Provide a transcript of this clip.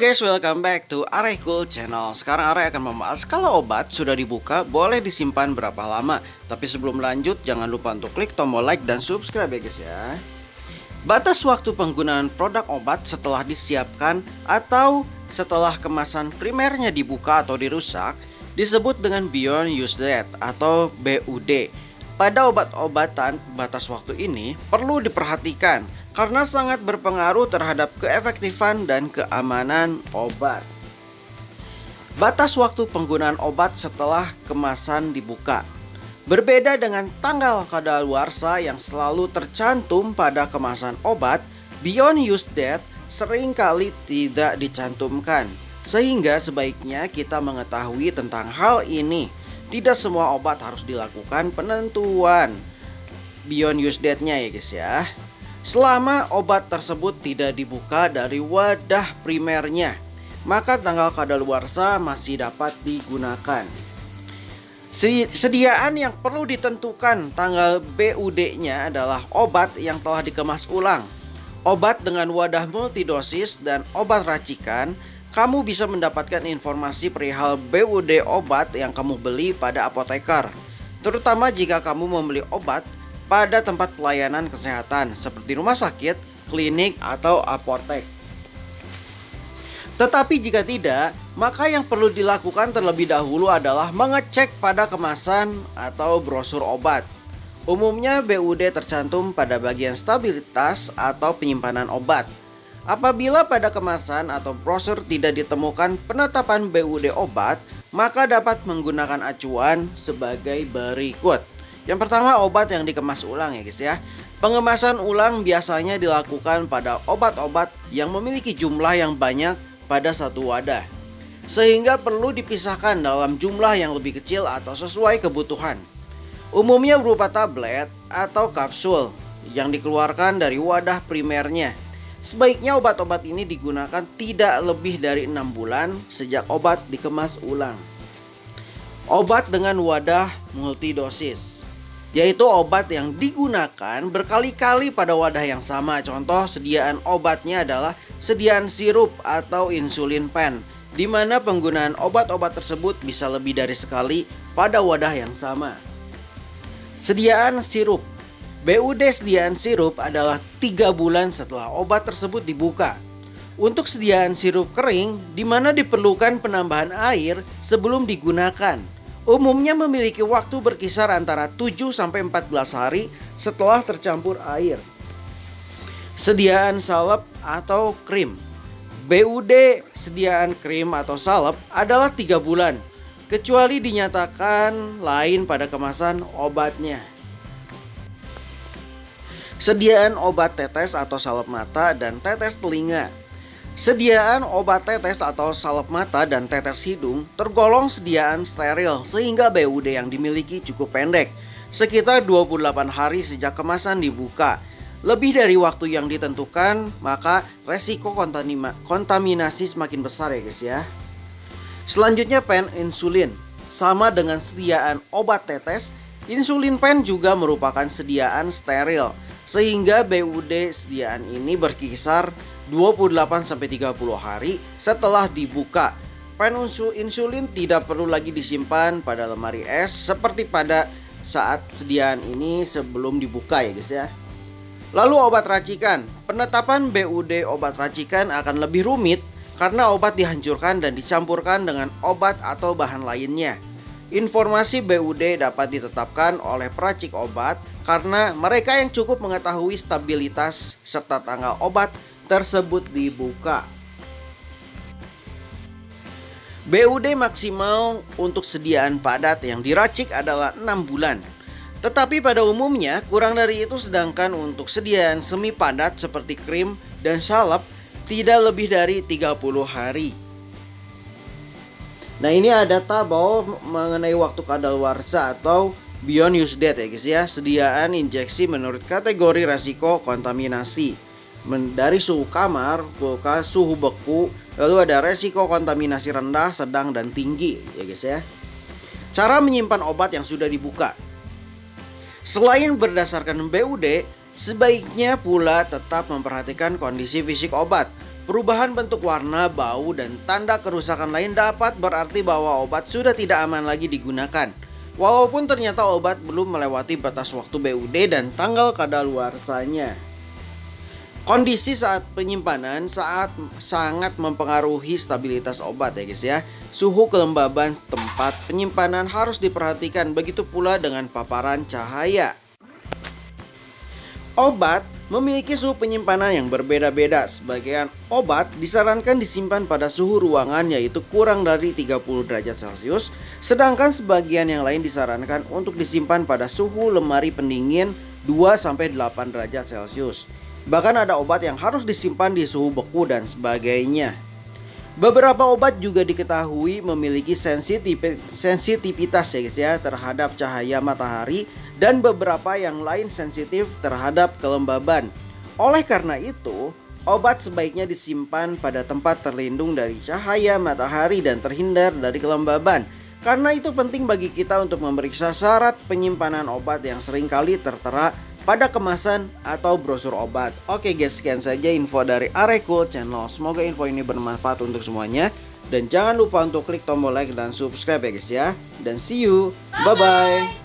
guys, welcome back to Arai Cool Channel. Sekarang Arai akan membahas kalau obat sudah dibuka boleh disimpan berapa lama. Tapi sebelum lanjut jangan lupa untuk klik tombol like dan subscribe ya guys ya. Batas waktu penggunaan produk obat setelah disiapkan atau setelah kemasan primernya dibuka atau dirusak disebut dengan Beyond Use Date atau BUD. Pada obat-obatan batas waktu ini perlu diperhatikan karena sangat berpengaruh terhadap keefektifan dan keamanan obat. Batas waktu penggunaan obat setelah kemasan dibuka berbeda dengan tanggal kadaluarsa yang selalu tercantum pada kemasan obat. Beyond Use Date seringkali tidak dicantumkan, sehingga sebaiknya kita mengetahui tentang hal ini. Tidak semua obat harus dilakukan penentuan Beyond Use Date-nya ya guys ya, selama obat tersebut tidak dibuka dari wadah primernya, maka tanggal kadaluarsa masih dapat digunakan. Sediaan yang perlu ditentukan tanggal BUD-nya adalah obat yang telah dikemas ulang, obat dengan wadah multidosis, dan obat racikan. Kamu bisa mendapatkan informasi perihal BUD obat yang kamu beli pada apoteker, terutama jika kamu membeli obat pada tempat pelayanan kesehatan seperti rumah sakit, klinik, atau apotek. Tetapi jika tidak, maka yang perlu dilakukan terlebih dahulu adalah mengecek pada kemasan atau brosur obat. Umumnya BUD tercantum pada bagian stabilitas atau penyimpanan obat. Apabila pada kemasan atau brosur tidak ditemukan penetapan BUD obat, maka dapat menggunakan acuan sebagai berikut. Yang pertama, obat yang dikemas ulang ya guys ya. Pengemasan ulang biasanya dilakukan pada obat-obat yang memiliki jumlah yang banyak pada satu wadah, sehingga perlu dipisahkan dalam jumlah yang lebih kecil atau sesuai kebutuhan. Umumnya berupa tablet atau kapsul yang dikeluarkan dari wadah primernya. Sebaiknya obat-obat ini digunakan tidak lebih dari 6 bulan sejak obat dikemas ulang. Obat dengan wadah multidosis, yaitu obat yang digunakan berkali-kali pada wadah yang sama. Contoh sediaan obatnya adalah sediaan sirup atau insulin pen, di mana penggunaan obat-obat tersebut bisa lebih dari sekali pada wadah yang sama. Sediaan sirup. BUD sediaan sirup adalah 3 bulan setelah obat tersebut dibuka. Untuk sediaan sirup kering, di mana diperlukan penambahan air sebelum digunakan, umumnya memiliki waktu berkisar antara 7-14 hari setelah tercampur air. Sediaan salep atau krim. BUD sediaan krim atau salep adalah 3 bulan, kecuali dinyatakan lain pada kemasan obatnya. Sediaan obat tetes atau salep mata dan tetes telinga. Sediaan obat tetes atau salep mata dan tetes hidung tergolong sediaan steril, sehingga BUD yang dimiliki cukup pendek, sekitar 28 hari sejak kemasan dibuka. Lebih dari waktu yang ditentukan, maka resiko kontaminasi semakin besar ya guys ya. Selanjutnya pen insulin. Sama dengan sediaan obat tetes, insulin pen juga merupakan sediaan steril, sehingga BUD sediaan ini berkisar 28-30 hari setelah dibuka. Pen insulin tidak perlu lagi disimpan pada lemari es seperti pada saat sediaan ini sebelum dibuka ya guys ya. Lalu obat racikan. Penetapan BUD obat racikan akan lebih rumit karena obat dihancurkan dan dicampurkan dengan obat atau bahan lainnya. Informasi BUD dapat ditetapkan oleh peracik obat karena mereka yang cukup mengetahui stabilitas serta tanggal obat tersebut dibuka. BUD maksimal untuk sediaan padat yang diracik adalah 6 bulan. Tetapi pada umumnya kurang dari itu, sedangkan untuk sediaan semi padat seperti krim dan salep tidak lebih dari 30 hari. Nah, ini ada tabel mengenai waktu kadaluarsa atau Beyond Use Date ya guys ya. Sediaan injeksi menurut kategori resiko kontaminasi. Dari suhu kamar, kulkas, suhu beku, lalu ada resiko kontaminasi rendah, sedang, dan tinggi ya guys ya. Cara menyimpan obat yang sudah dibuka. Selain berdasarkan BUD, sebaiknya pula tetap memperhatikan kondisi fisik obat. Perubahan bentuk warna, bau, dan tanda kerusakan lain dapat berarti bahwa obat sudah tidak aman lagi digunakan. Walaupun ternyata obat belum melewati batas waktu BUD dan tanggal kadaluarsanya. Kondisi saat penyimpanan sangat mempengaruhi stabilitas obat ya guys ya. Suhu kelembaban tempat penyimpanan harus diperhatikan, begitu pula dengan paparan cahaya. Obat memiliki suhu penyimpanan yang berbeda-beda. Sebagian obat disarankan disimpan pada suhu ruangan yaitu kurang dari 30 derajat Celcius, sedangkan sebagian yang lain disarankan untuk disimpan pada suhu lemari pendingin 2-8 derajat Celcius. Bahkan ada obat yang harus disimpan di suhu beku dan sebagainya. Beberapa obat juga diketahui memiliki sensitivitas ya guys ya terhadap cahaya matahari, dan beberapa yang lain sensitif terhadap kelembaban. Oleh karena itu, obat sebaiknya disimpan pada tempat terlindung dari cahaya matahari dan terhindar dari kelembaban. Karena itu penting bagi kita untuk memeriksa syarat penyimpanan obat yang seringkali tertera pada kemasan atau brosur obat. Oke guys, sekian saja info dari Areco Channel. Semoga info ini bermanfaat untuk semuanya. Dan jangan lupa untuk klik tombol like dan subscribe ya guys ya. Dan see you, bye bye.